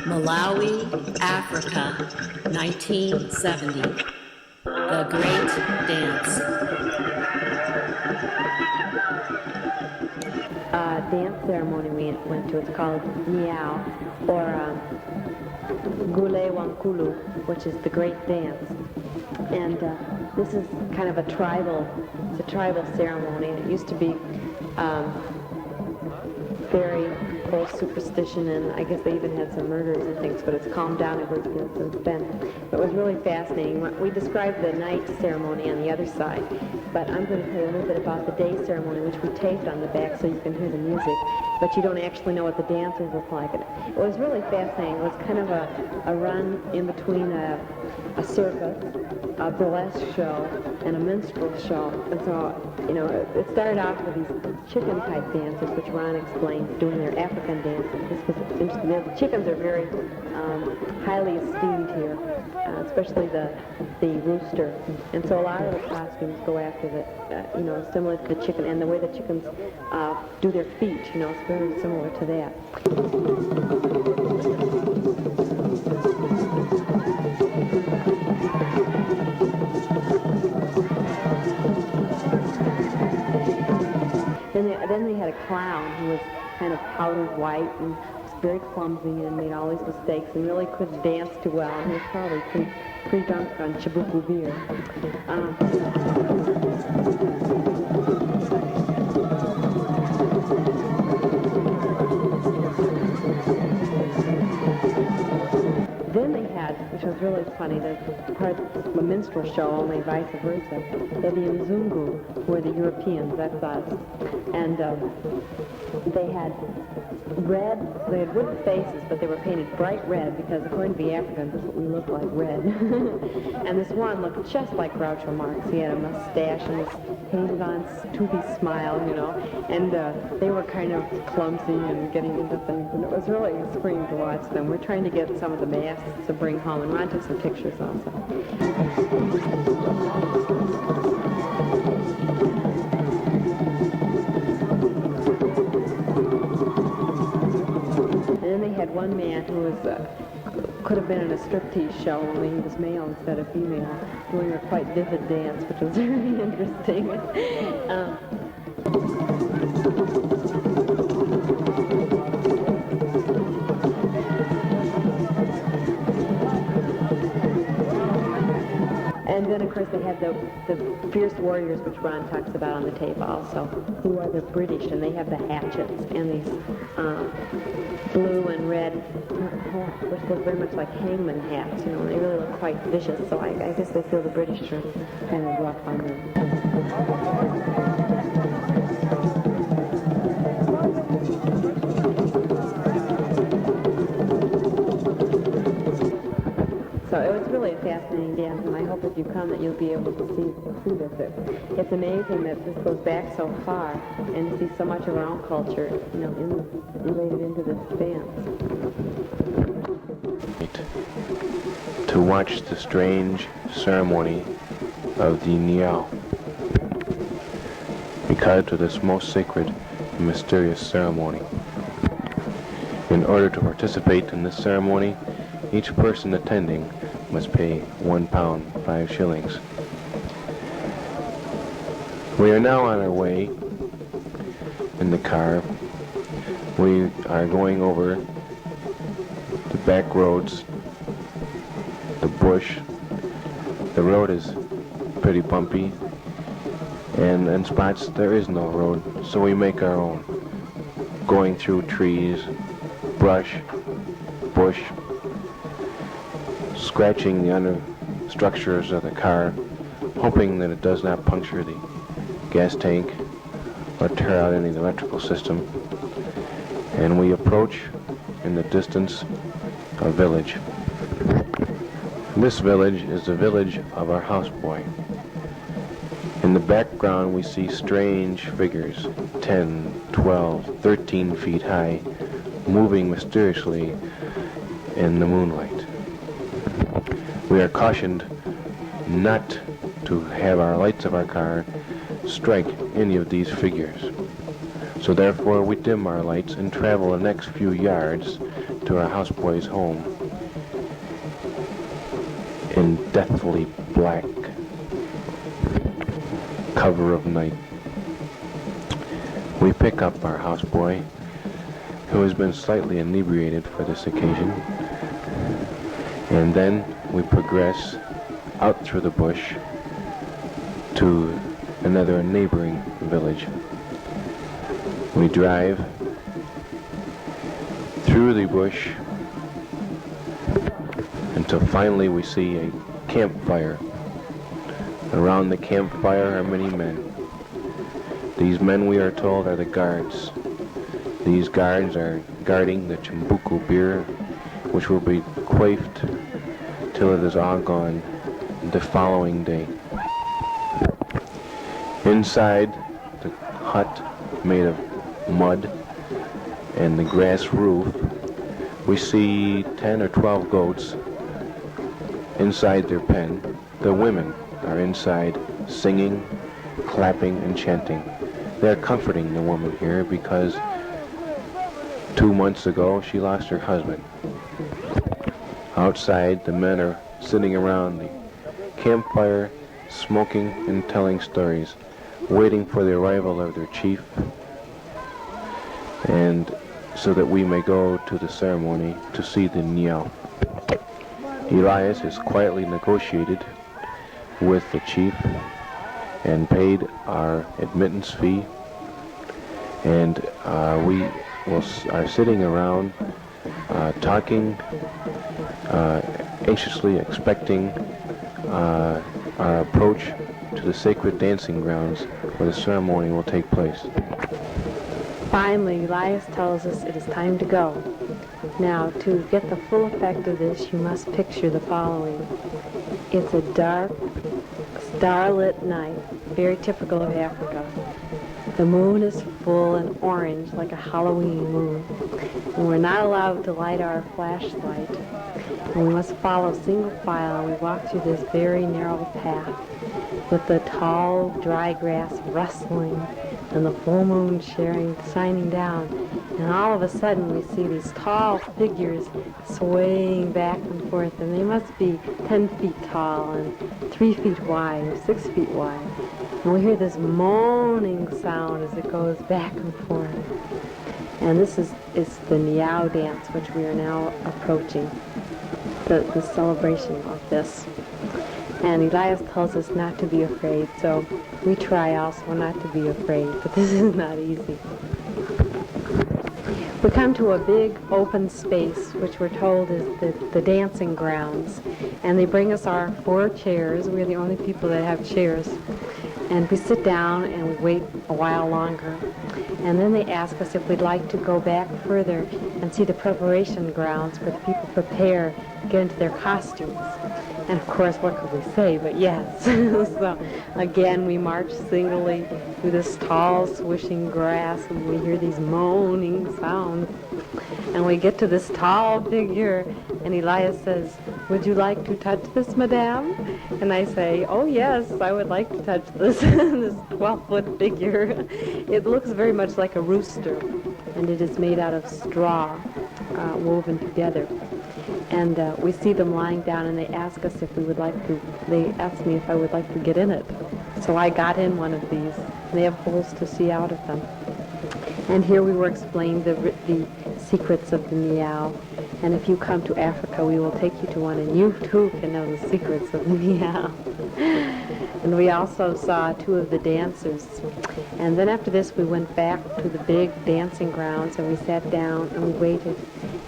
Malawi, Africa, 1970. The Great Dance. Dance ceremony we went to. It's called Nyau, or Gule Wankulu, which is the Great Dance. And this is kind of a tribal ceremony. It used to be very full superstition, and I guess they even had some murders and things, but it's calmed down a great deal since then. But it was really fascinating. We described the night ceremony on the other side, but I'm going to tell you a little bit about the day ceremony, which we taped on the back so you can hear the music, but you don't actually know what the dancers look like. And it was really fascinating. It was kind of a run in between a circus, a burlesque show, and a minstrel show. And so, you know, it started off with these chicken-type dancers, which Ron explained, doing their African dances. This was interesting. The chickens are very highly esteemed here, especially the rooster. And so a lot of the costumes go after the, you know, similar to the chicken, and the way the chickens do their feet, you know, it's very similar to that. Then they had a clown who was kind of powdered white and was very clumsy and made all these mistakes and really couldn't dance too well. And he was probably pretty drunk on Chibuku beer. Then they had, which was really funny, the part of a minstrel show, only vice versa. They had the Nzungu, who were the Europeans, that's us. And they had wooden faces, but they were painted bright red because according to the Africans, that's what we look like, red. And this one looked just like Groucho Marx. He had a mustache and this painted on toothy smile, you know, and they were kind of clumsy and getting into things, and it was really spring to watch them. We're trying to get some of the masks to bring home, and Ron took some pictures also. And then they had one man who was could have been in a striptease show, only he was male instead of female, doing a quite vivid dance, which was very interesting. And then, of course, they had the fierce warriors, which Ron talks about on the tape also, who are the British, and they have the hatchets and these blue and red hats, which look very much like hangman hats, you know, and they really look quite vicious, so I guess they feel the British are kind of rough on them. So it was really a fascinating dance, and I hope if you come that you'll be able to see this. It's amazing that this goes back so far, and to see so much of our own culture, you know, related into this dance. To watch the strange ceremony of the Nyau, because to this most sacred and mysterious ceremony. In order to participate in this ceremony, each person attending must pay £1, 5 shillings. We are now on our way in the car. We are going over the back roads, the bush. The road is pretty bumpy, and in spots there is no road, so we make our own, going through trees, brush, bush, scratching the under structures of the car, hoping that it does not puncture the gas tank or tear out any of the electrical system. And we approach, in the distance, a village. This village is the village of our houseboy. In the background we see strange figures, 10, 12, 13 feet high, moving mysteriously in the moonlight. We are cautioned not to have our lights of our car strike any of these figures. So therefore we dim our lights and travel the next few yards to our houseboy's home in deathly black cover of night. We pick up our houseboy, who has been slightly inebriated for this occasion, and then we progress out through the bush to another neighboring village. We drive through the bush until finally we see a campfire. Around the campfire are many men. These men, we are told, are the guards. These guards are guarding the Chimbuku beer, which will be quaffed till it is all gone the following day. Inside the hut made of mud and the grass roof, we see 10 or 12 goats inside their pen. The women are inside singing, clapping, and chanting. They're comforting the woman here because 2 months ago she lost her husband. Outside, the men are sitting around the campfire, smoking and telling stories, waiting for the arrival of their chief, and so that we may go to the ceremony to see the Nyau. Elias has quietly negotiated with the chief and paid our admittance fee, and we are sitting around talking, anxiously expecting our approach to the sacred dancing grounds where the ceremony will take place. Finally, Elias tells us it is time to go. Now, to get the full effect of this, you must picture the following. It's a dark, starlit night, very typical of Africa. The moon is full and orange like a Halloween moon, and we're not allowed to light our flashlight. And we must follow single file. We walk through this very narrow path with the tall, dry grass rustling and the full moon shining down. And all of a sudden we see these tall figures swaying back and forth, and they must be 10 feet tall and 3 feet wide or 6 feet wide. And we hear this moaning sound as it goes back and forth. And this is the Nyau dance, which we are now approaching, the celebration of this. And Elias tells us not to be afraid, so we try also not to be afraid, but this is not easy. We come to a big open space, which we're told is the dancing grounds, and they bring us our 4 chairs. We're the only people that have chairs. And we sit down and we wait a while longer. And then they ask us if we'd like to go back further and see the preparation grounds where the people prepare to get into their costumes. And of course, what could we say but yes? So again, we march singly through this tall, swishing grass, and we hear these moaning sounds. And we get to this tall figure, and Elias says, "Would you like to touch this, madame?" And I say, "Oh yes, I would like to touch this, this 12-foot figure." It looks very much like a rooster, and it is made out of straw, woven together. And we see them lying down, and they ask us if we would like to, they asked me if I would like to get in it. So I got in one of these. They have holes to see out of them. And here we were explained the secrets of the Nyau. And if you come to Africa, we will take you to one, and you too can know the secrets of the Nyau. And we also saw 2 of the dancers. And then after this, we went back to the big dancing grounds, and we sat down and we waited.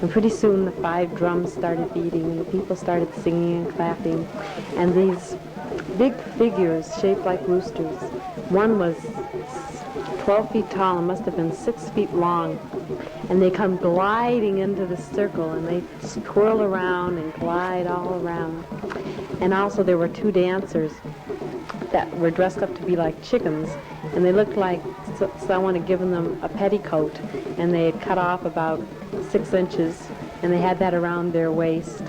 And pretty soon the 5 drums started beating, and the people started singing and clapping. And these big figures shaped like roosters. One was 12 feet tall and must have been 6 feet long. And they come gliding into the circle, and they twirl around and glide all around. And also there were 2 dancers that were dressed up to be like chickens, and they looked like someone had given them a petticoat, and they had cut off about 6 inches, and they had that around their waist,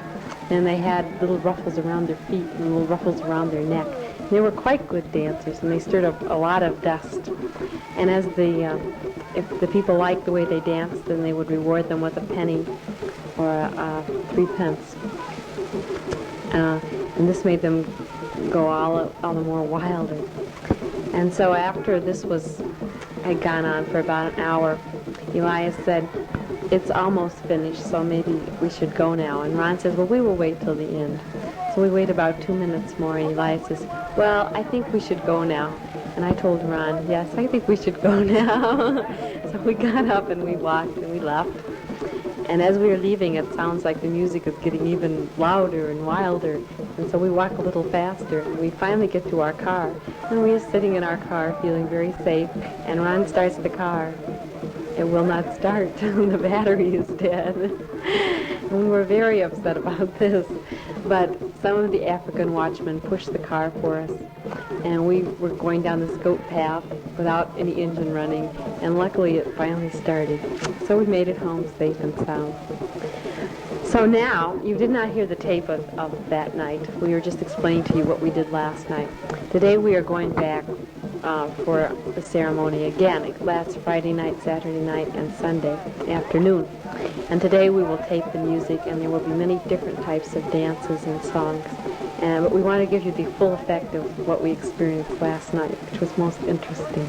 and they had little ruffles around their feet and little ruffles around their neck. They were quite good dancers, and they stirred up a lot of dust. And as the if the people liked the way they danced, then they would reward them with a penny or 3 pence. And this made them go all the more wilder. And so after this had gone on for about an hour, Elias said, "It's almost finished, so maybe we should go now." And Ron says, "Well, we will wait till the end." So we wait about 2 minutes more, and Elias says, "Well, I think we should go now." And I told Ron, "Yes, I think we should go now." So we got up and we walked and we left. And as we were leaving, it sounds like the music is getting even louder and wilder. And so we walk a little faster. And we finally get to our car. And we are sitting in our car feeling very safe. And Ron starts the car. It will not start. The battery is dead. And we were very upset about this. But some of the African watchmen pushed the car for us. And we were going down this goat path without any engine running. And luckily it finally started. So we made it home safe and sound. So now, you did not hear the tape of that night. We were just explaining to you what we did last night. Today we are going back for the ceremony again. It lasts Friday night, Saturday night, and Sunday afternoon. And today we will tape the music, and there will be many different types of dances and songs. But we want to give you the full effect of what we experienced last night, which was most interesting.